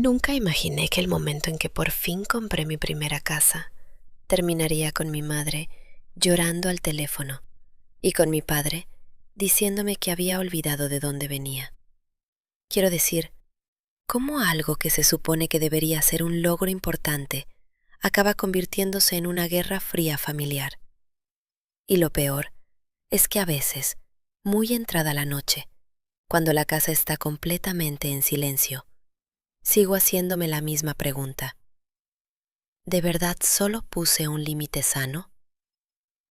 Nunca imaginé que el momento en que por fin compré mi primera casa terminaría con mi madre llorando al teléfono y con mi padre diciéndome que había olvidado de dónde venía. Quiero decir, ¿cómo algo que se supone que debería ser un logro importante acaba convirtiéndose en una guerra fría familiar? Y lo peor es que a veces, muy entrada la noche, cuando la casa está completamente en silencio, sigo haciéndome la misma pregunta. ¿De verdad solo puse un límite sano?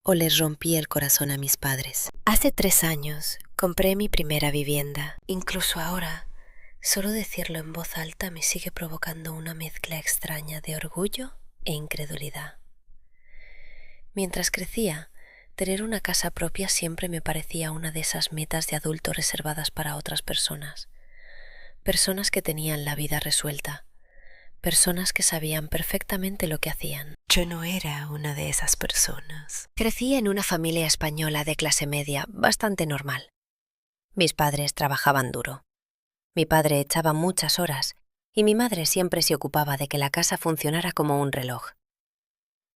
¿O les rompí el corazón a mis padres? Hace 3 años compré mi primera vivienda. Incluso ahora, solo decirlo en voz alta me sigue provocando una mezcla extraña de orgullo e incredulidad. Mientras crecía, tener una casa propia siempre me parecía una de esas metas de adulto reservadas para otras personas. Personas que tenían la vida resuelta. Personas que sabían perfectamente lo que hacían. Yo no era una de esas personas. Crecí en una familia española de clase media bastante normal. Mis padres trabajaban duro. Mi padre echaba muchas horas y mi madre siempre se ocupaba de que la casa funcionara como un reloj.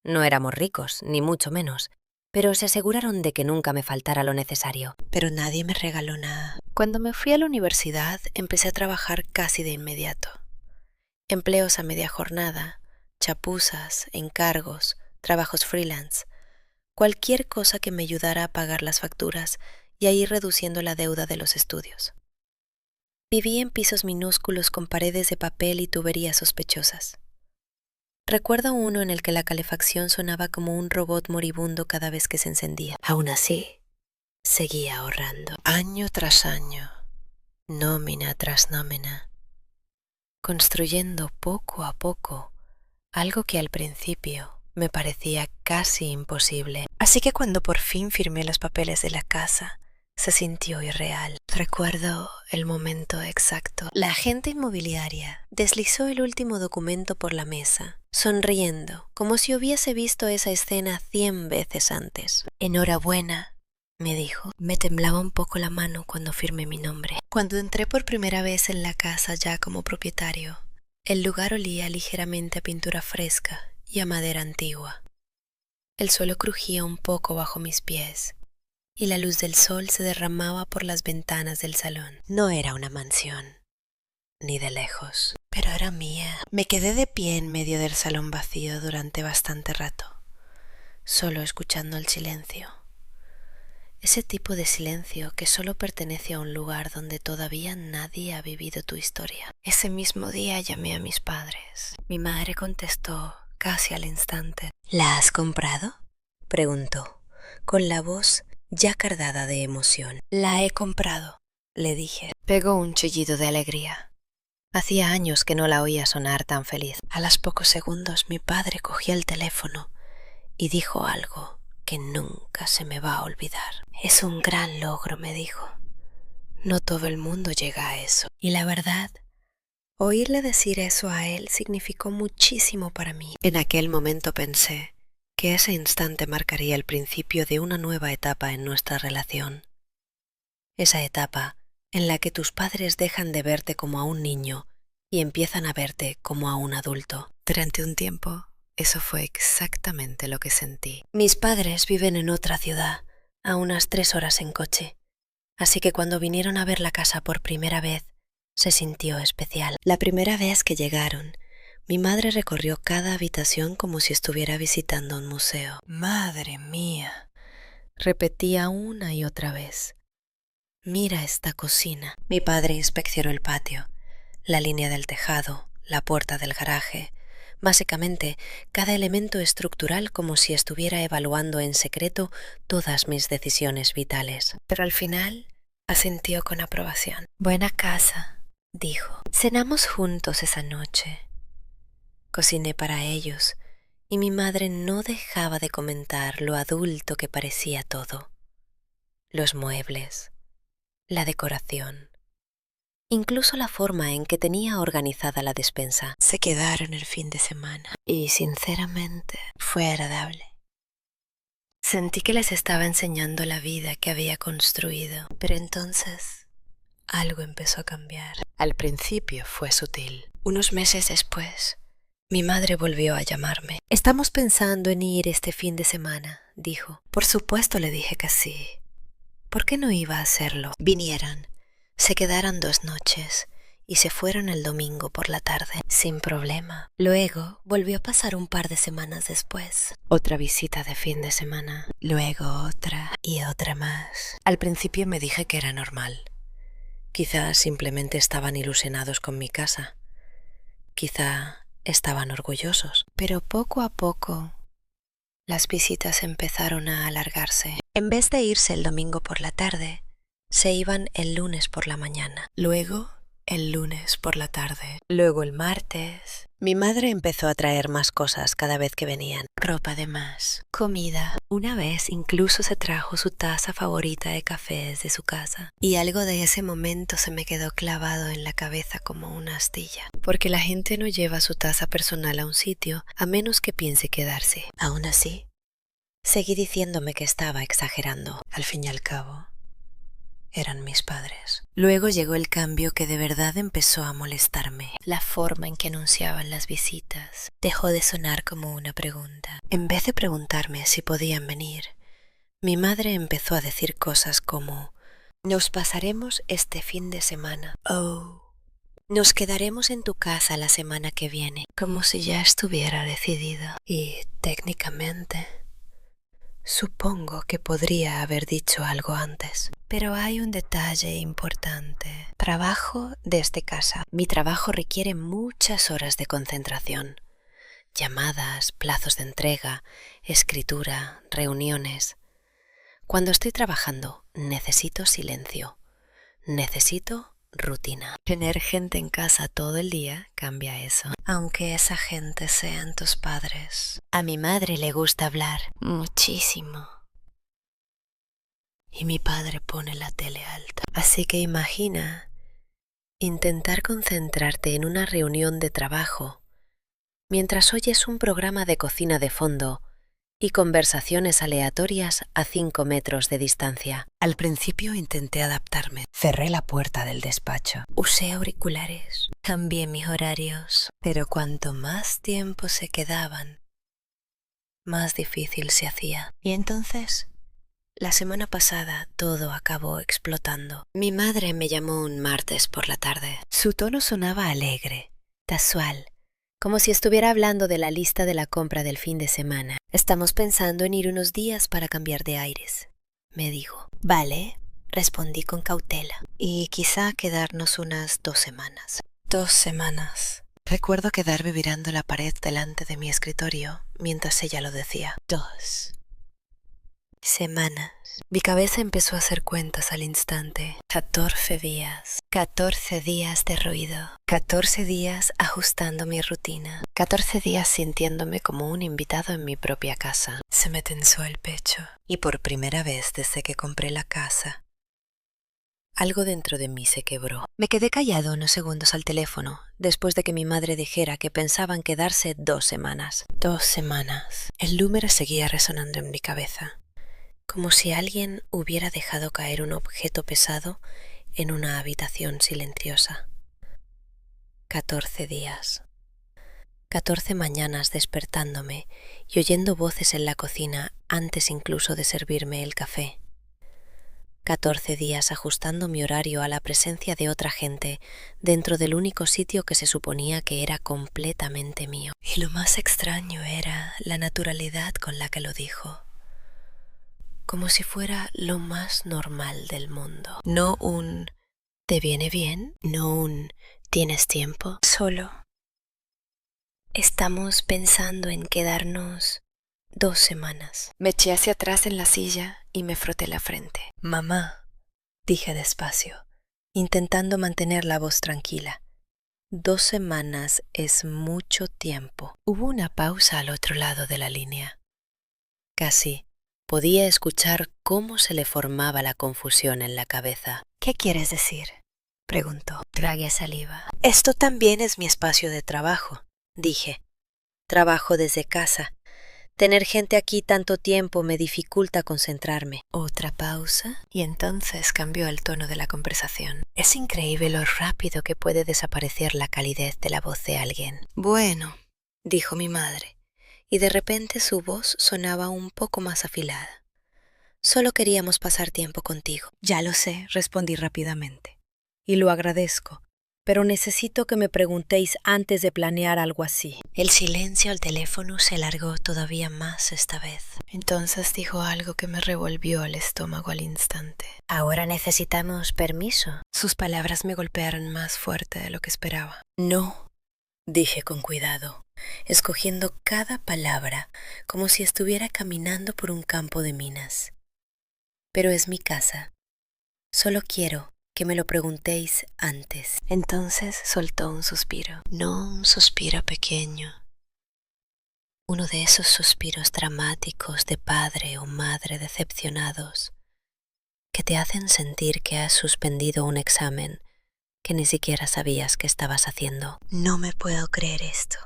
No éramos ricos, ni mucho menos, pero se aseguraron de que nunca me faltara lo necesario. Pero nadie me regaló nada. Cuando me fui a la universidad, empecé a trabajar casi de inmediato. Empleos a media jornada, chapuzas, encargos, trabajos freelance, cualquier cosa que me ayudara a pagar las facturas y a ir reduciendo la deuda de los estudios. Viví en pisos minúsculos con paredes de papel y tuberías sospechosas. Recuerdo uno en el que la calefacción sonaba como un robot moribundo cada vez que se encendía. Aún así, seguía ahorrando, año tras año, nómina tras nómina, construyendo poco a poco algo que al principio me parecía casi imposible. Así que cuando por fin firmé los papeles de la casa, se sintió irreal. Recuerdo el momento exacto. La agente inmobiliaria deslizó el último documento por la mesa, sonriendo, como si hubiese visto esa escena 100 veces antes. Enhorabuena, me dijo. Me temblaba un poco la mano cuando firmé mi nombre. Cuando entré por primera vez en la casa ya como propietario, el lugar olía ligeramente a pintura fresca y a madera antigua. El suelo crujía un poco bajo mis pies y la luz del sol se derramaba por las ventanas del salón. No era una mansión, ni de lejos, pero era mía. Me quedé de pie en medio del salón vacío durante bastante rato, solo escuchando el silencio. Ese tipo de silencio que solo pertenece a un lugar donde todavía nadie ha vivido tu historia. Ese mismo día llamé a mis padres. Mi madre contestó casi al instante. ¿La has comprado?, preguntó, con la voz ya cargada de emoción. La he comprado, le dije. Pegó un chillido de alegría. Hacía años que no la oía sonar tan feliz. A los pocos segundos mi padre cogió el teléfono y dijo algo que nunca se me va a olvidar. Es un gran logro, me dijo. No todo el mundo llega a eso. Y la verdad, oírle decir eso a él significó muchísimo para mí. En aquel momento pensé que ese instante marcaría el principio de una nueva etapa en nuestra relación. Esa etapa en la que tus padres dejan de verte como a un niño y empiezan a verte como a un adulto. Durante un tiempo, eso fue exactamente lo que sentí. Mis padres viven en otra ciudad, a unas 3 horas en coche, así que cuando vinieron a ver la casa por primera vez, se sintió especial. La primera vez que llegaron, mi madre recorrió cada habitación como si estuviera visitando un museo. ¡Madre mía!, repetía una y otra vez. Mira esta cocina. Mi padre inspeccionó el patio, la línea del tejado, la puerta del garaje, básicamente cada elemento estructural como si estuviera evaluando en secreto todas mis decisiones vitales. Pero al final asintió con aprobación. Buena casa, dijo. Cenamos juntos esa noche. Cociné para ellos y mi madre no dejaba de comentar lo adulto que parecía todo. Los muebles, la decoración, incluso la forma en que tenía organizada la despensa. Se quedaron el fin de semana y sinceramente fue agradable. Sentí que les estaba enseñando la vida que había construido, pero entonces algo empezó a cambiar. Al principio fue sutil. Unos meses después, mi madre volvió a llamarme. Estamos pensando en ir este fin de semana, dijo. Por supuesto, le dije que sí. ¿Por qué no iba a hacerlo? Vinieron, se quedaron 2 noches y se fueron el domingo por la tarde, sin problema. Luego volvió a pasar un par de semanas después. Otra visita de fin de semana, luego otra y otra más. Al principio me dije que era normal. Quizá simplemente estaban ilusionados con mi casa. Quizá estaban orgullosos. Pero poco a poco las visitas empezaron a alargarse. En vez de irse el domingo por la tarde, se iban el lunes por la mañana. Luego, el lunes por la tarde. Luego el martes. Mi madre empezó a traer más cosas cada vez que venían. Ropa de más, comida. Una vez incluso se trajo su taza favorita de café desde su casa. Y algo de ese momento se me quedó clavado en la cabeza como una astilla. Porque la gente no lleva su taza personal a un sitio a menos que piense quedarse. Aún así, seguí diciéndome que estaba exagerando. Al fin y al cabo, eran mis padres. Luego llegó el cambio que de verdad empezó a molestarme. La forma en que anunciaban las visitas dejó de sonar como una pregunta. En vez de preguntarme si podían venir, mi madre empezó a decir cosas como: nos pasaremos este fin de semana. Oh, nos quedaremos en tu casa la semana que viene. Como si ya estuviera decidido. Y técnicamente, supongo que podría haber dicho algo antes. Pero hay un detalle importante. Trabajo desde casa. Mi trabajo requiere muchas horas de concentración. Llamadas, plazos de entrega, escritura, reuniones. Cuando estoy trabajando, necesito silencio. Necesito rutina. Tener gente en casa todo el día cambia eso. Aunque esa gente sean tus padres. A mi madre le gusta hablar muchísimo. Y mi padre pone la tele alta. Así que imagina intentar concentrarte en una reunión de trabajo mientras oyes un programa de cocina de fondo y conversaciones aleatorias a 5 metros de distancia. Al principio intenté adaptarme. Cerré la puerta del despacho. Usé auriculares. Cambié mis horarios. Pero cuanto más tiempo se quedaban, más difícil se hacía. Y entonces, la semana pasada todo acabó explotando. Mi madre me llamó un martes por la tarde. Su tono sonaba alegre, casual, como si estuviera hablando de la lista de la compra del fin de semana. Estamos pensando en ir unos días para cambiar de aires, me dijo. Vale, respondí con cautela. Y quizá quedarnos unas 2 semanas. 2 semanas. Recuerdo quedarme mirando la pared delante de mi escritorio mientras ella lo decía. 2 semanas. Mi cabeza empezó a hacer cuentas al instante. 14 días. 14 días de ruido. 14 días ajustando mi rutina. 14 días sintiéndome como un invitado en mi propia casa. Se me tensó el pecho. Y por primera vez desde que compré la casa, algo dentro de mí se quebró. Me quedé callado unos segundos al teléfono, después de que mi madre dijera que pensaban quedarse 2 semanas. 2 semanas. El número seguía resonando en mi cabeza, como si alguien hubiera dejado caer un objeto pesado en una habitación silenciosa. 14 días. 14 mañanas despertándome y oyendo voces en la cocina antes incluso de servirme el café. 14 días ajustando mi horario a la presencia de otra gente dentro del único sitio que se suponía que era completamente mío. Y lo más extraño era la naturalidad con la que lo dijo. Como si fuera lo más normal del mundo. No un ¿te viene bien? No un ¿tienes tiempo? Solo estamos pensando en quedarnos 2 semanas. Me eché hacia atrás en la silla y me froté la frente. Mamá, dije despacio, intentando mantener la voz tranquila. 2 semanas es mucho tiempo. Hubo una pausa al otro lado de la línea. Casi podía escuchar cómo se le formaba la confusión en la cabeza. ¿Qué quieres decir?, preguntó. Tragué saliva. Esto también es mi espacio de trabajo, dije. Trabajo desde casa. Tener gente aquí tanto tiempo me dificulta concentrarme. Otra pausa y entonces cambió el tono de la conversación. Es increíble lo rápido que puede desaparecer la calidez de la voz de alguien. Bueno, dijo mi madre, y de repente su voz sonaba un poco más afilada. Solo queríamos pasar tiempo contigo. Ya lo sé, respondí rápidamente. Y lo agradezco, pero necesito que me preguntéis antes de planear algo así. El silencio al teléfono se alargó todavía más esta vez. Entonces dijo algo que me revolvió el estómago al instante. Ahora necesitamos permiso. Sus palabras me golpearon más fuerte de lo que esperaba. No, dije con cuidado, escogiendo cada palabra como si estuviera caminando por un campo de minas. Pero es mi casa. Solo quiero que me lo preguntéis antes. Entonces soltó un suspiro. No un suspiro pequeño. Uno de esos suspiros dramáticos de padre o madre decepcionados que te hacen sentir que has suspendido un examen que ni siquiera sabías que estabas haciendo. No me puedo creer esto,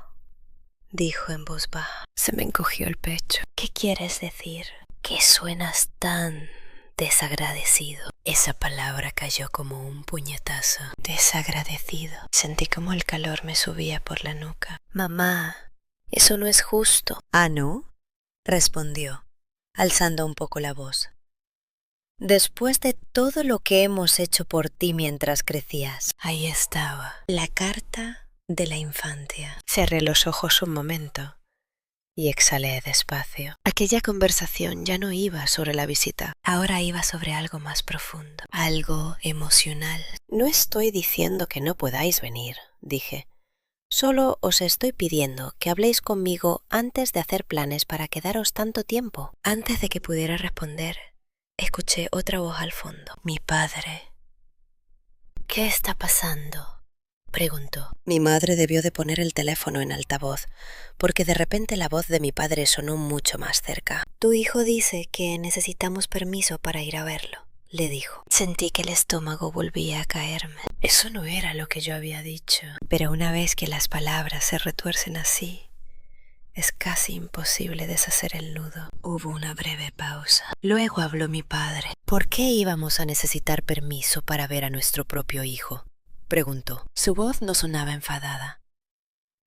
dijo en voz baja. Se me encogió el pecho. ¿Qué quieres decir? Que suenas tan desagradecido. Esa palabra cayó como un puñetazo. Desagradecido. Sentí como el calor me subía por la nuca. Mamá, eso no es justo. ¿Ah, no? Respondió, alzando un poco la voz. Después de todo lo que hemos hecho por ti mientras crecías. Ahí estaba, la carta de la infancia. Cerré los ojos un momento y exhalé despacio. Aquella conversación ya no iba sobre la visita, ahora iba sobre algo más profundo, algo emocional. No estoy diciendo que no podáis venir, dije. Solo os estoy pidiendo que habléis conmigo antes de hacer planes para quedaros tanto tiempo. Antes de que pudiera responder, escuché otra voz al fondo. Mi padre. ¿Qué está pasando?, preguntó. Mi madre debió de poner el teléfono en altavoz, porque de repente la voz de mi padre sonó mucho más cerca. Tu hijo dice que necesitamos permiso para ir a verlo, le dijo. Sentí que el estómago volvía a caerme. Eso no era lo que yo había dicho. Pero una vez que las palabras se retuercen así, es casi imposible deshacer el nudo. Hubo una breve pausa. Luego habló mi padre. ¿Por qué íbamos a necesitar permiso para ver a nuestro propio hijo?, preguntó. Su voz no sonaba enfadada,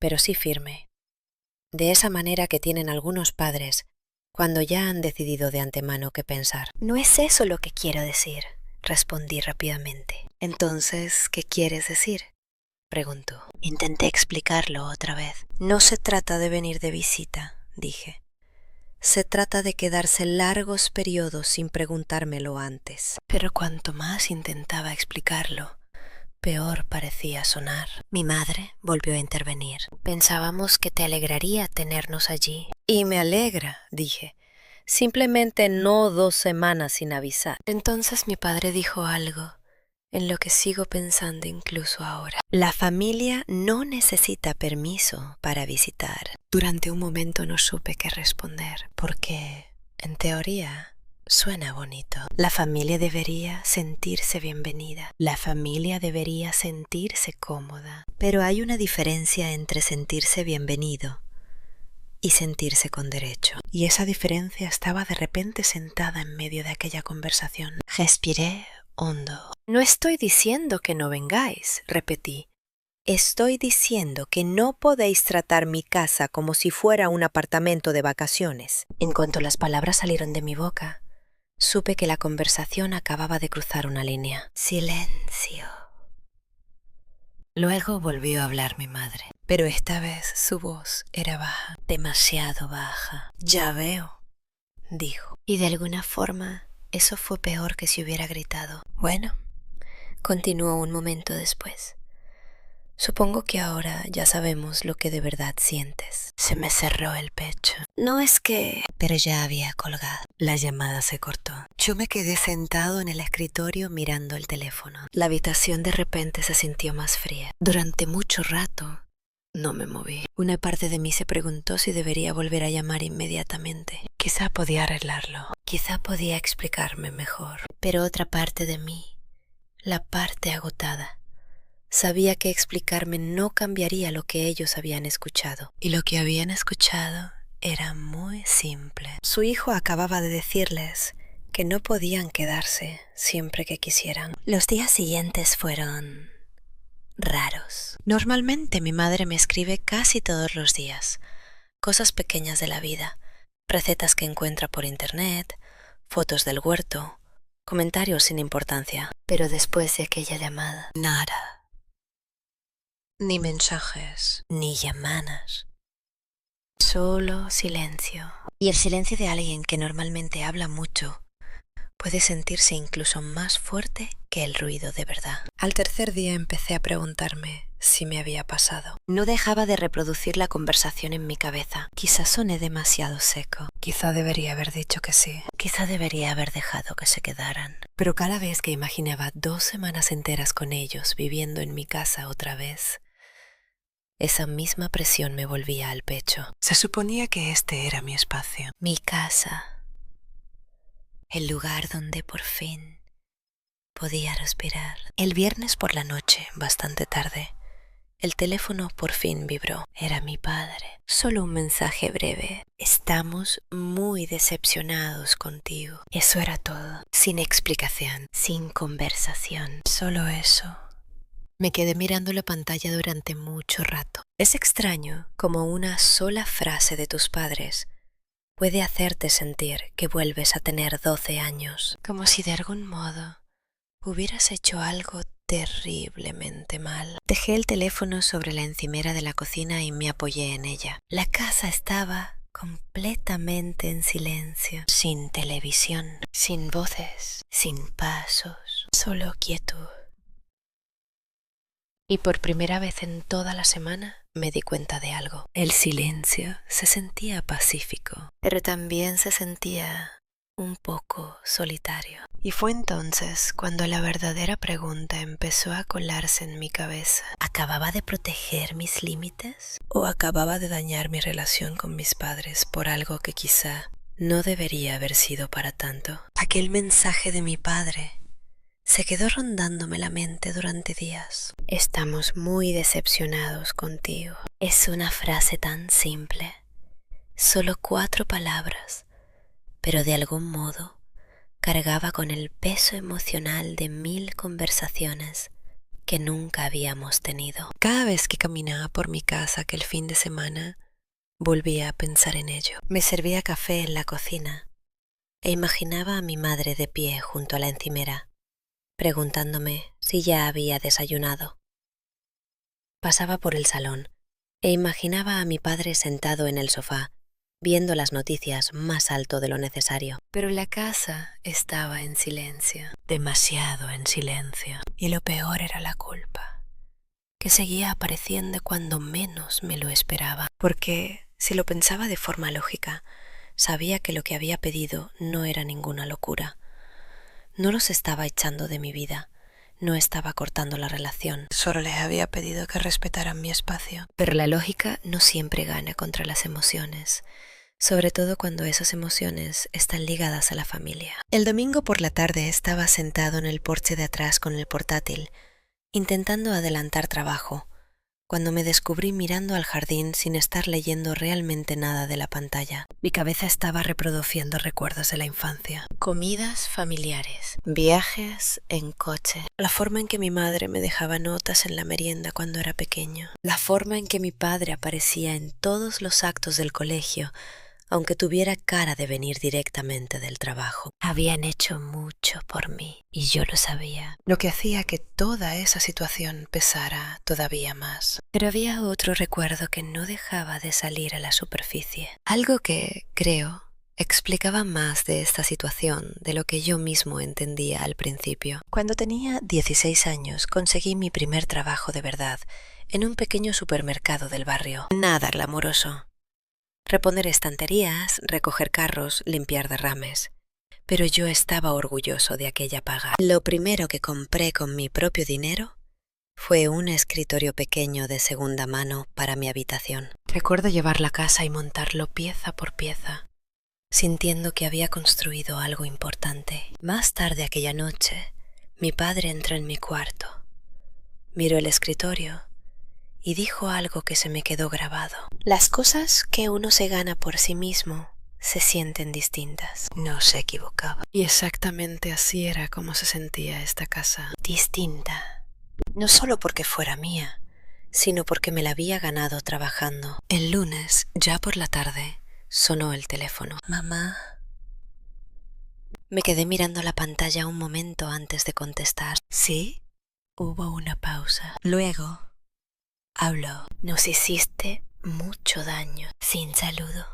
pero sí firme. De esa manera que tienen algunos padres cuando ya han decidido de antemano qué pensar. No es eso lo que quiero decir, respondí rápidamente. Entonces, ¿qué quieres decir?, preguntó. Intenté explicarlo otra vez. No se trata de venir de visita, dije. Se trata de quedarse largos periodos sin preguntármelo antes. Pero cuanto más intentaba explicarlo, peor parecía sonar. Mi madre volvió a intervenir. Pensábamos que te alegraría tenernos allí. Y me alegra, dije. Simplemente no 2 semanas sin avisar. Entonces mi padre dijo algo en lo que sigo pensando incluso ahora. La familia no necesita permiso para visitar. Durante un momento no supe qué responder, porque, en teoría, suena bonito. La familia debería sentirse bienvenida. La familia debería sentirse cómoda. Pero hay una diferencia entre sentirse bienvenido y sentirse con derecho. Y esa diferencia estaba de repente sentada en medio de aquella conversación. Respiré hondo. No estoy diciendo que no vengáis, repetí. Estoy diciendo que no podéis tratar mi casa como si fuera un apartamento de vacaciones. En cuanto las palabras salieron de mi boca, supe que la conversación acababa de cruzar una línea. Silencio. Luego volvió a hablar mi madre, pero esta vez su voz era baja, demasiado baja. Ya veo, dijo. Y de alguna forma eso fue peor que si hubiera gritado. Bueno, continuó un momento después. Supongo que ahora ya sabemos lo que de verdad sientes. Se me cerró el pecho. No es que... Pero ya había colgado. La llamada se cortó. Yo me quedé sentado en el escritorio mirando el teléfono. La habitación de repente se sintió más fría. Durante mucho rato no me moví. Una parte de mí se preguntó si debería volver a llamar inmediatamente. Quizá podía arreglarlo. Quizá podía explicarme mejor. Pero otra parte de mí, la parte agotada, sabía que explicarme no cambiaría lo que ellos habían escuchado. Y lo que habían escuchado era muy simple. Su hijo acababa de decirles que no podían quedarse siempre que quisieran. Los días siguientes fueron raros. Normalmente mi madre me escribe casi todos los días, cosas pequeñas de la vida, recetas que encuentra por internet, fotos del huerto, comentarios sin importancia. Pero después de aquella llamada, nada. Ni mensajes, ni llamadas. Solo silencio. Y el silencio de alguien que normalmente habla mucho puede sentirse incluso más fuerte que el ruido de verdad. Al tercer día empecé a preguntarme si me había pasado. No dejaba de reproducir la conversación en mi cabeza. Quizá soné demasiado seco. Quizá debería haber dicho que sí. Quizá debería haber dejado que se quedaran. Pero cada vez que imaginaba 2 semanas enteras con ellos viviendo en mi casa otra vez, esa misma presión me volvía al pecho. Se suponía que este era mi espacio. Mi casa. El lugar donde por fin podía respirar. El viernes por la noche, bastante tarde, el teléfono por fin vibró. Era mi padre. Solo un mensaje breve. Estamos muy decepcionados contigo. Eso era todo. Sin explicación, sin conversación. Solo eso. Me quedé mirando la pantalla durante mucho rato. Es extraño como una sola frase de tus padres puede hacerte sentir que vuelves a tener 12 años, como si de algún modo hubieras hecho algo terriblemente mal. Dejé el teléfono sobre la encimera de la cocina y me apoyé en ella. La casa estaba completamente en silencio, sin televisión, sin voces, sin pasos, solo quietud. Y por primera vez en toda la semana me di cuenta de algo. El silencio se sentía pacífico, pero también se sentía un poco solitario. Y fue entonces cuando la verdadera pregunta empezó a colarse en mi cabeza. ¿Acababa de proteger mis límites? ¿O acababa de dañar mi relación con mis padres por algo que quizá no debería haber sido para tanto? Aquel mensaje de mi padre se quedó rondándome la mente durante días. Estamos muy decepcionados contigo. Es una frase tan simple, solo 4 palabras, pero de algún modo cargaba con el peso emocional de 1000 conversaciones que nunca habíamos tenido. Cada vez que caminaba por mi casa aquel fin de semana, volvía a pensar en ello. Me servía café en la cocina e imaginaba a mi madre de pie junto a la encimera, preguntándome si ya había desayunado. Pasaba por el salón e imaginaba a mi padre sentado en el sofá, viendo las noticias más alto de lo necesario. Pero la casa estaba en silencio, demasiado en silencio. Y lo peor era la culpa, que seguía apareciendo cuando menos me lo esperaba. Porque, si lo pensaba de forma lógica, sabía que lo que había pedido no era ninguna locura. No los estaba echando de mi vida, no estaba cortando la relación, solo les había pedido que respetaran mi espacio. Pero la lógica no siempre gana contra las emociones, sobre todo cuando esas emociones están ligadas a la familia. El domingo por la tarde estaba sentado en el porche de atrás con el portátil, intentando adelantar trabajo, cuando me descubrí mirando al jardín sin estar leyendo realmente nada de la pantalla. Mi cabeza estaba reproduciendo recuerdos de la infancia. Comidas familiares, viajes en coche, la forma en que mi madre me dejaba notas en la merienda cuando era pequeño, la forma en que mi padre aparecía en todos los actos del colegio, aunque tuviera cara de venir directamente del trabajo. Habían hecho mucho por mí y yo lo sabía, lo que hacía que toda esa situación pesara todavía más. Pero había otro recuerdo que no dejaba de salir a la superficie, algo que, creo, explicaba más de esta situación de lo que yo mismo entendía al principio. Cuando tenía 16 años conseguí mi primer trabajo de verdad en un pequeño supermercado del barrio. Nada glamoroso. Reponer estanterías, recoger carros, limpiar derrames. Pero yo estaba orgulloso de aquella paga. Lo primero que compré con mi propio dinero fue un escritorio pequeño de segunda mano para mi habitación. Recuerdo llevarlo a casa y montarlo pieza por pieza, sintiendo que había construido algo importante. Más tarde aquella noche, mi padre entró en mi cuarto, miró el escritorio y dijo algo que se me quedó grabado. Las cosas que uno se gana por sí mismo se sienten distintas. No se equivocaba. Y exactamente así era como se sentía esta casa. Distinta. No solo porque fuera mía, sino porque me la había ganado trabajando. El lunes, ya por la tarde, sonó el teléfono. Mamá. Me quedé mirando la pantalla un momento antes de contestar. ¿Sí? Hubo una pausa. Luego habló. Nos hiciste mucho daño. Sin saludo.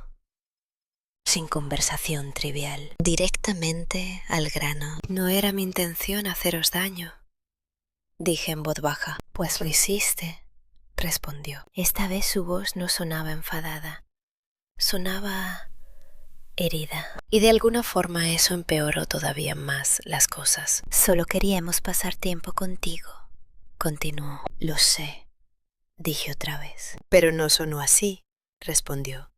Sin conversación trivial. Directamente al grano. No era mi intención haceros daño, dije en voz baja. Pues lo hiciste, respondió. Esta vez su voz no sonaba enfadada. Sonaba herida. Y de alguna forma eso empeoró todavía más las cosas. Solo queríamos pasar tiempo contigo, continuó. Lo sé, dije otra vez. Pero no sonó así, respondió.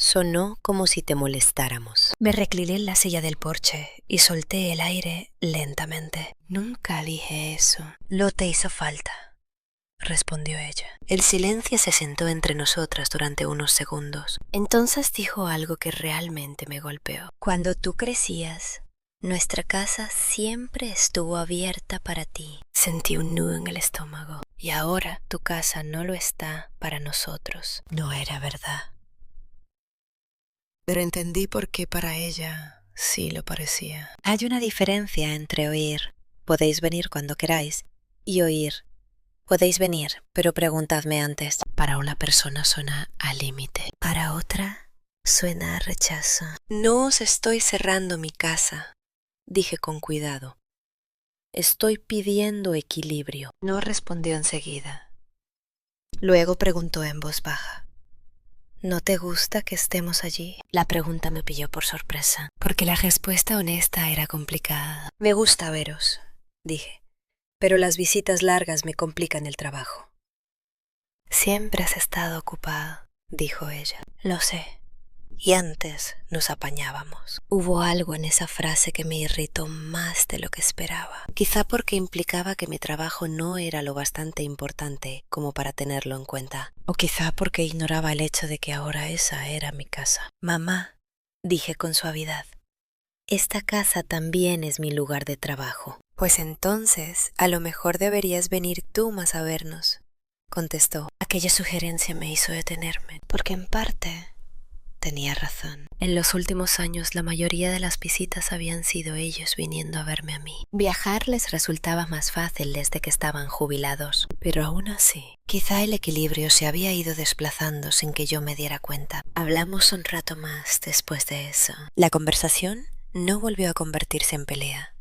Sonó como si te molestáramos. Me recliné en la silla del porche y solté el aire lentamente. Nunca dije eso. No te hizo falta, respondió ella. El silencio se sentó entre nosotras durante unos segundos. Entonces dijo algo que realmente me golpeó. Cuando tú crecías, nuestra casa siempre estuvo abierta para ti. Sentí un nudo en el estómago. Y ahora tu casa no lo está para nosotros. No era verdad. Pero entendí por qué para ella sí lo parecía. Hay una diferencia entre oír, podéis venir cuando queráis, y oír, podéis venir, pero preguntadme antes. Para una persona suena a límite. Para otra suena a rechazo. No os estoy cerrando mi casa, dije con cuidado. Estoy pidiendo equilibrio. No respondió enseguida. Luego preguntó en voz baja. ¿No te gusta que estemos allí? La pregunta me pilló por sorpresa, porque la respuesta honesta era complicada. Me gusta veros, dije, pero las visitas largas me complican el trabajo. Siempre has estado ocupado, dijo ella. Lo sé. Y antes nos apañábamos. Hubo algo en esa frase que me irritó más de lo que esperaba. Quizá porque implicaba que mi trabajo no era lo bastante importante como para tenerlo en cuenta. O quizá porque ignoraba el hecho de que ahora esa era mi casa. Mamá, dije con suavidad, esta casa también es mi lugar de trabajo. Pues entonces, a lo mejor deberías venir tú más a vernos, contestó. Aquella sugerencia me hizo detenerme, porque en parte tenía razón. En los últimos años la mayoría de las visitas habían sido ellos viniendo a verme a mí. Viajar les resultaba más fácil desde que estaban jubilados, pero aún así, quizá el equilibrio se había ido desplazando sin que yo me diera cuenta. Hablamos un rato más después de eso. La conversación no volvió a convertirse en pelea,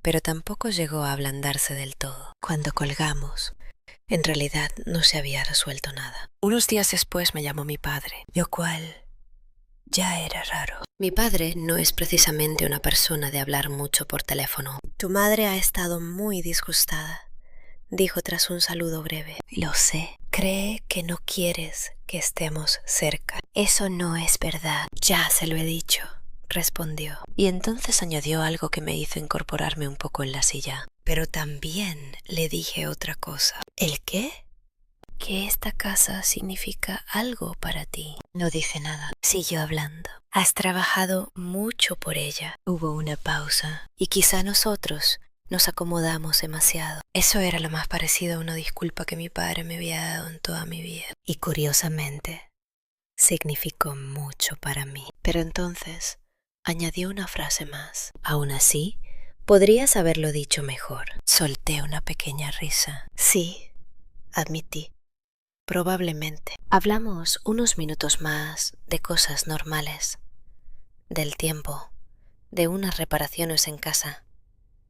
pero tampoco llegó a ablandarse del todo. Cuando colgamos, en realidad no se había resuelto nada. Unos días después me llamó mi padre, lo cual ya era raro. Mi padre no es precisamente una persona de hablar mucho por teléfono. Tu madre ha estado muy disgustada, dijo tras un saludo breve. Lo sé. Cree que no quieres que estemos cerca. Eso no es verdad. Ya se lo he dicho, respondió. Y entonces añadió algo que me hizo incorporarme un poco en la silla. Pero también le dije otra cosa. ¿El qué? Que esta casa significa algo para ti. No dice nada. Siguió hablando. Has trabajado mucho por ella. Hubo una pausa. Y quizá nosotros nos acomodamos demasiado. Eso era lo más parecido a una disculpa que mi padre me había dado en toda mi vida. Y curiosamente, significó mucho para mí. Pero entonces añadió una frase más. Aún así, podrías haberlo dicho mejor. Solté una pequeña risa. Sí, admití. Probablemente. Hablamos unos minutos más de cosas normales, del tiempo, de unas reparaciones en casa,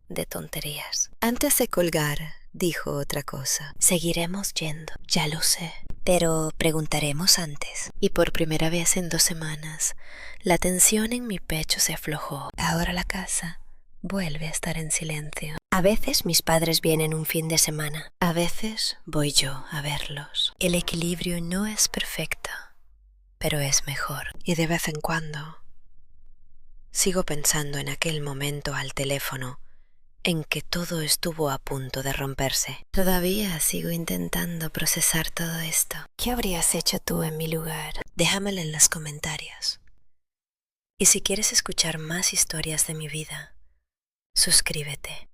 de tonterías. Antes de colgar, dijo otra cosa. Seguiremos yendo, ya lo sé, pero preguntaremos antes. Y por primera vez en 2 semanas, la tensión en mi pecho se aflojó. Ahora la casa vuelve a estar en silencio. A veces mis padres vienen un fin de semana. A veces voy yo a verlos. El equilibrio no es perfecto, pero es mejor. Y de vez en cuando sigo pensando en aquel momento al teléfono en que todo estuvo a punto de romperse. Todavía sigo intentando procesar todo esto. ¿Qué habrías hecho tú en mi lugar? Déjamelo en los comentarios. Y si quieres escuchar más historias de mi vida, suscríbete.